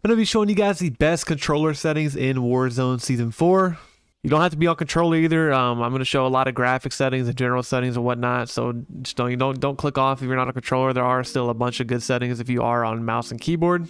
I'm going to be showing you guys the best controller settings in Warzone Season 4. You don't have to be on controller either. I'm going to show a lot of graphic settings and general settings and whatnot. So just don't click off if you're not a controller. There are still a bunch of good settings if you are on mouse and keyboard.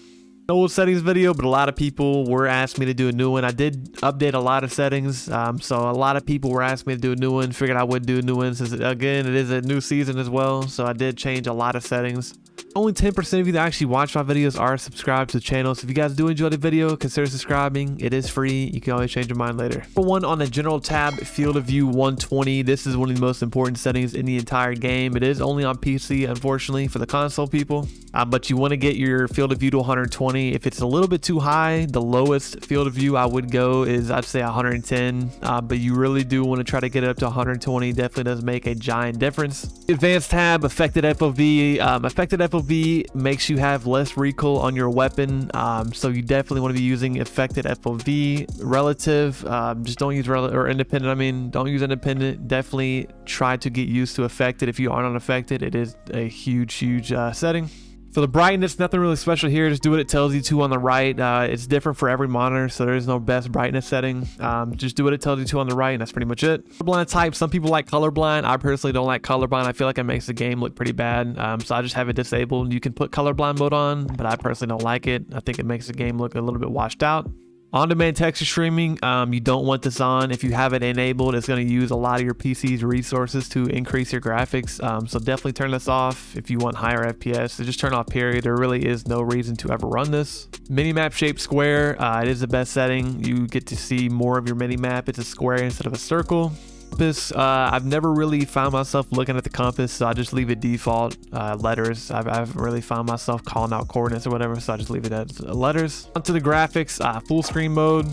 Old settings video, but a lot of people were asking me to do a new one. I did update a lot of settings, so a lot of people were asking me to do a new one. Figured I would do a new one since, again, it is a new season as well, so I did change a lot of settings. Only 10% of you that actually watch my videos are subscribed to the channel, so if you guys do enjoy the video, consider subscribing. It is free. You can always change your mind later. Number one, on the general tab, field of view 120. This is one of the most important settings in the entire game. It is only on PC, unfortunately, for the console people, but you want to get your field of view to 120. If it's a little bit too high, the lowest field of view I would go is, I'd say, 110, but you really do want to try to get it up to 120. Definitely does make a giant difference. Advanced tab, affected FOV. Affected FOV makes you have less recoil on your weapon, so you definitely want to be using affected FOV. Relative, just don't use or independent. Don't use independent. Definitely try to get used to affected. If you aren't on affected, it is a huge setting. For the brightness, nothing really special here. Just do what it tells you to on the right. It's different for every monitor, so there is no best brightness setting. Just do what it tells you to on the right, and that's pretty much it. Colorblind type, some people like colorblind. I personally don't like colorblind. I feel like it makes the game look pretty bad, so I just have it disabled. You can put colorblind mode on, but I personally don't like it. I think it makes the game look a little bit washed out. On-demand texture streaming, you don't want this on. If you have it enabled, it's going to use a lot of your PC's resources to increase your graphics, so definitely turn this off if you want higher FPS. So just turn off, period. There really is no reason to ever run this. Minimap shape square, it is the best setting. You get to see more of your minimap. It's a square instead of a circle. Compass, I've never really found myself looking at the compass, so I just leave it default letters. I haven't really found myself calling out coordinates or whatever, so I just leave it as letters. Onto the graphics, full screen mode,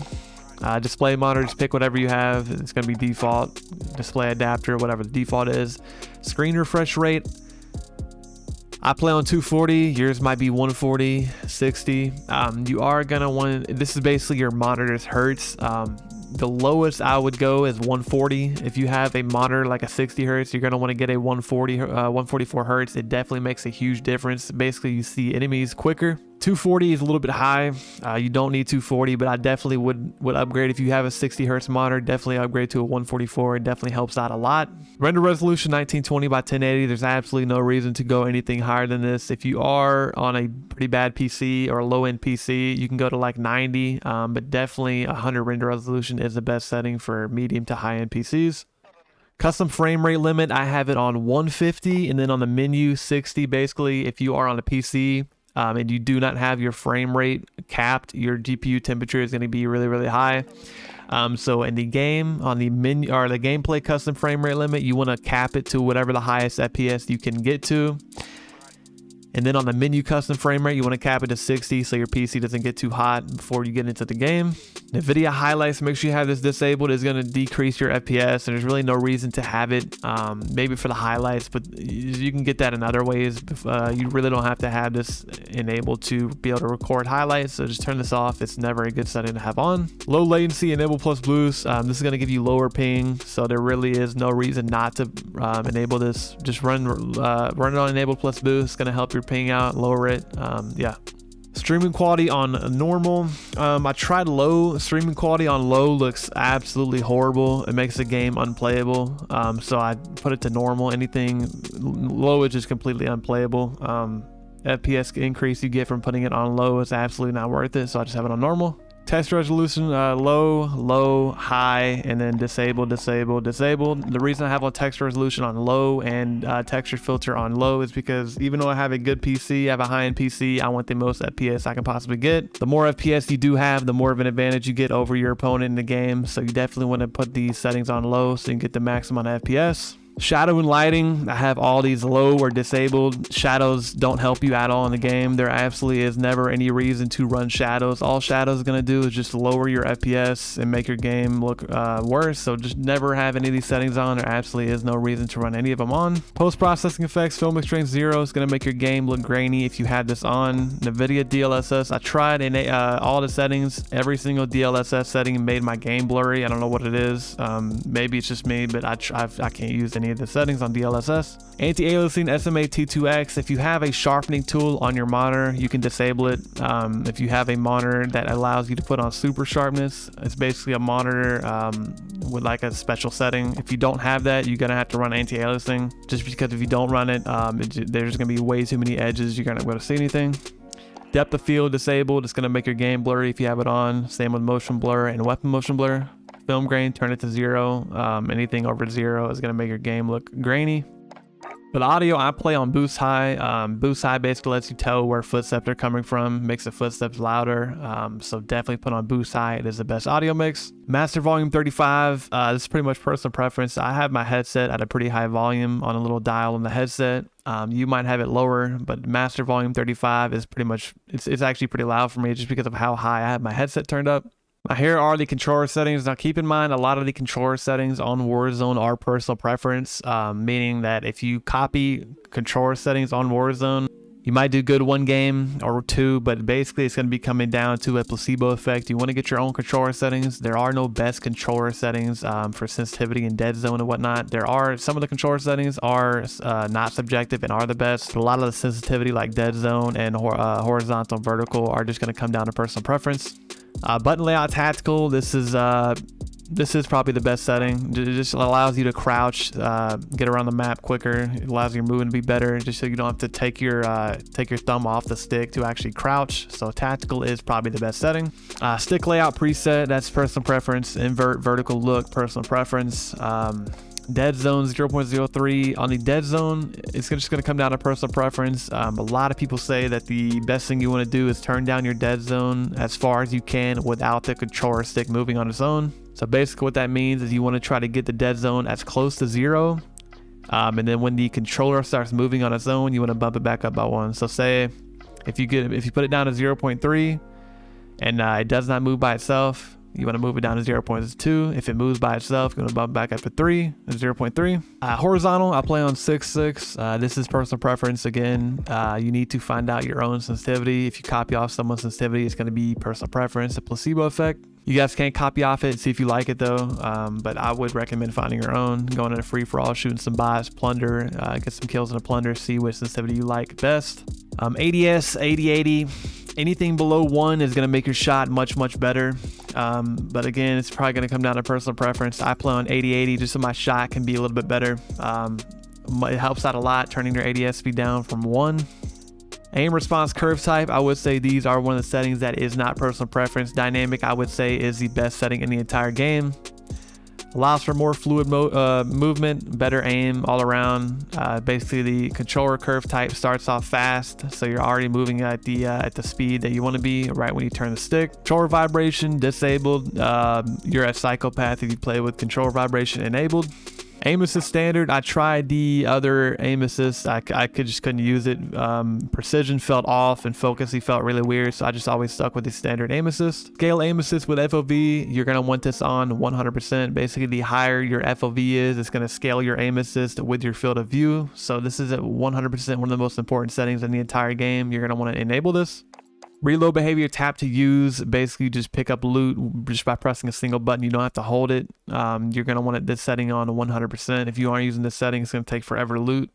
display monitor, just pick whatever you have. It's going to be default. Display adapter, whatever the default is. Screen refresh rate, I play on 240, yours might be 140, 60. You are going to want, this is basically your monitor's hertz. The lowest I would go is 140. If you have a monitor like a 60 hertz, you're going to want to get a 144 hertz. It definitely makes a huge difference. Basically, you see enemies quicker. 240 is a little bit high. You don't need 240, but I definitely would upgrade. If you have a 60 hertz monitor, definitely upgrade to a 144. It definitely helps out a lot. Render resolution 1920 by 1080. There's absolutely no reason to go anything higher than this. If you are on a pretty bad PC or a low-end PC, you can go to like 90, but definitely 100 render resolution is the best setting for medium to high-end PCs. Custom frame rate limit, I have it on 150, and then on the menu 60. Basically, if you are on a PC and you do not have your frame rate capped, your GPU temperature is going to be really high. So in the game, on the menu or the gameplay custom frame rate limit, you want to cap it to whatever the highest FPS you can get to. And then on the menu custom frame rate, you want to cap it to 60 so your PC doesn't get too hot before you get into the game. NVIDIA highlights, make sure you have this disabled. It's going to decrease your FPS, and there's really no reason to have it, maybe for the highlights, but you can get that in other ways. You really don't have to have this enabled to be able to record highlights, so just turn this off. It's never a good setting to have on. Low latency, enable plus boost. This is going to give you lower ping, so there really is no reason not to enable this. Just run it on enable plus boost. It's going to help your ping out, lower it. Yeah. Streaming quality on normal. I tried low. Streaming quality on low looks absolutely horrible. It makes the game unplayable. So I put it to normal. Anything low is just completely unplayable. FPS increase you get from putting it on low is absolutely not worth it. So I just have it on normal. Text resolution, low, high, and then disabled. The reason I have a text resolution on low and texture filter on low is because even though I have a good PC, I have a high-end PC, I want the most FPS I can possibly get. The more FPS you do have, the more of an advantage you get over your opponent in the game. So you definitely want to put these settings on low so you can get the maximum FPS. Shadow and lighting, I have all these low or disabled. Shadows don't help you at all in the game. There absolutely is never any reason to run shadows. All shadows is going to do is just lower your FPS and make your game look worse. So just never have any of these settings on. There absolutely is no reason to run any of them on. Post-processing effects, film exchange 0 is going to make your game look grainy if you have this on. NVIDIA DLSS, I tried in all the settings. Every single DLSS setting made my game blurry. I don't know what it is. Maybe it's just me, but I can't use any any of the settings on DLSS. Anti-aliasing SMA T2X. If you have a sharpening tool on your monitor, you can disable it. If you have a monitor that allows you to put on super sharpness, it's basically a monitor with like a special setting. If you don't have that, you're gonna have to run anti-aliasing, just because if you don't run it, there's gonna be way too many edges, you're not gonna see anything. Depth of field disabled. It's gonna make your game blurry if you have it on. Same with motion blur and weapon motion blur. Film grain, turn it to 0. Anything over 0 is gonna make your game look grainy. For the audio, I play on boost high. Boost high basically lets you tell where footsteps are coming from, makes the footsteps louder. So definitely put on boost high. It is the best audio mix. Master volume 35. This is pretty much personal preference. I have my headset at a pretty high volume on a little dial on the headset. You might have it lower, but master volume 35 is pretty much, it's actually pretty loud for me just because of how high I have my headset turned up. Now here are the controller settings. Now keep in mind, a lot of the controller settings on Warzone are personal preference, meaning that if you copy controller settings on Warzone, you might do good one game or two, but basically it's going to be coming down to a placebo effect. You want to get your own controller settings. There are no best controller settings for sensitivity and Deadzone and whatnot. There are some of the controller settings are not subjective and are the best. But a lot of the sensitivity like Deadzone and horizontal vertical are just going to come down to personal preference. Button layout tactical. This is probably the best setting. It just allows you to crouch, get around the map quicker. It allows your movement to be better, just so you don't have to take your thumb off the stick to actually crouch. So tactical is probably the best setting. Stick layout preset, that's personal preference. Invert vertical look, personal preference. Deadzone 0.03. On the Deadzone, it's just going to come down to personal preference. A lot of people say that the best thing you want to do is turn down your Deadzone as far as you can without the controller stick moving on its own. So basically what that means is you want to try to get the Deadzone as close to 0. And then when the controller starts moving on its own, you want to bump it back up by 1. So say if you put it down to 0.3 and it does not move by itself, you want to move it down to 0.2. If it moves by itself, you want to bump back up to 0.3. Horizontal, I play on 6.6. This is personal preference again. You need to find out your own sensitivity. If you copy off someone's sensitivity, it's going to be personal preference, a placebo effect. You guys can't copy off it, see if you like it though. But I would recommend finding your own, going in a free-for-all, shooting some bots, plunder, get some kills in a plunder, see which sensitivity you like best. ADS, 8080. Anything below 1 is going to make your shot much better. But again, it's probably going to come down to personal preference. I play on 8080 just so my shot can be a little bit better. It helps out a lot, turning your ADS speed down from 1. Aim response curve type, I would say these are one of the settings that is not personal preference. Dynamic, I would say, is the best setting in the entire game. Allows for more fluid movement, better aim all around. Basically, the controller curve type starts off fast, so you're already moving at the speed that you want to be right when you turn the stick. Controller vibration disabled. You're a psychopath if you play with controller vibration enabled. Aim assist standard, I tried the other aim assist. I just couldn't use it. Precision felt off and focus felt really weird, so I just always stuck with the standard aim assist. Scale aim assist with FOV, you're gonna want this on 100%. Basically, the higher your FOV is, it's gonna scale your aim assist with your field of view. So this is at 100% one of the most important settings in the entire game. You're gonna want to enable this. Reload behavior, tap to use. Basically, you just pick up loot just by pressing a single button. You don't have to hold it. You're going to want this setting on 100%. If you aren't using this setting, it's going to take forever to loot.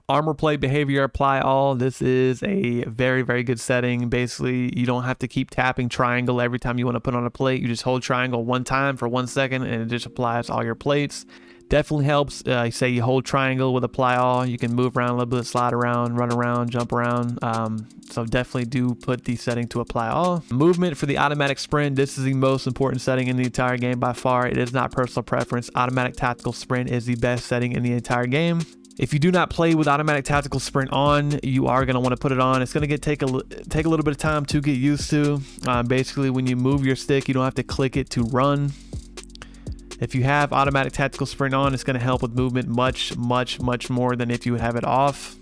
Armor plate behavior, apply all. This is a very good setting. Basically, you don't have to keep tapping triangle every time you want to put on a plate. You just hold triangle one time for 1 second and it just applies all your plates. Definitely helps. Say you hold triangle with apply all, you can move around a little bit, slide around, run around, jump around. So definitely do put the setting to apply all. Movement for the automatic sprint, this is the most important setting in the entire game by far. It is not personal preference. Automatic tactical sprint is the best setting in the entire game. If you do not play with automatic tactical sprint on, you are going to want to put it on. It's going to take a little bit of time to get used to. Basically, when you move your stick, you don't have to click it to run. If you have automatic tactical sprint on, it's going to help with movement much more than if you would have it off.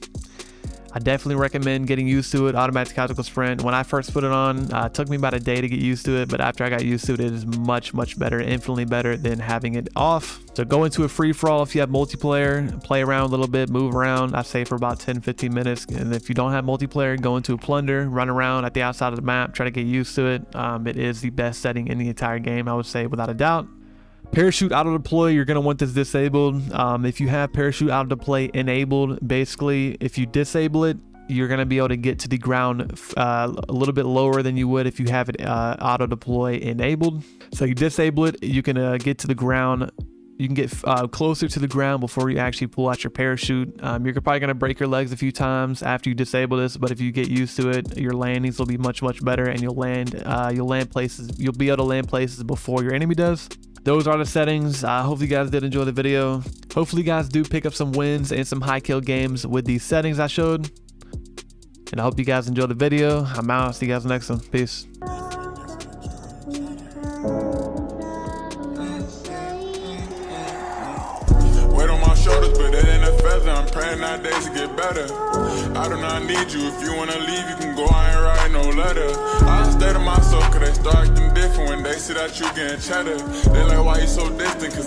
I definitely recommend getting used to it. Automatic tactical sprint. When I first put it on, it took me about a day to get used to it, but after I got used to it, it is much better, infinitely better than having it off. So go into a free-for-all if you have multiplayer, play around a little bit, move around, I say for about 10-15 minutes. And if you don't have multiplayer, go into a plunder, run around at the outside of the map, try to get used to it. It is the best setting in the entire game, I would say, without a doubt. Parachute auto deploy, you're going to want this disabled. If you have parachute auto deploy enabled, basically if you disable it, you're going to be able to get to the ground a little bit lower than you would if you have it auto deploy enabled. So you disable it, you can get to the ground. You can get closer to the ground before you actually pull out your parachute. You're probably going to break your legs a few times after you disable this, but if you get used to it, your landings will be much better, and you'll land places. You'll be able to land places before your enemy does. Those are the settings. Hopefully you guys did enjoy the video. Hopefully you guys do pick up some wins and some high kill games with these settings I showed. And I hope you guys enjoyed the video. I'm out. See you guys next one. Peace. Shoulders, but it ain't a feather. I'm praying nowadays to get better. I do not need you. If you wanna leave, you can go. I ain't write no letter. I stay to myself, cause they start acting different when they see that you getting cheddar. They like, why you so distant? Cause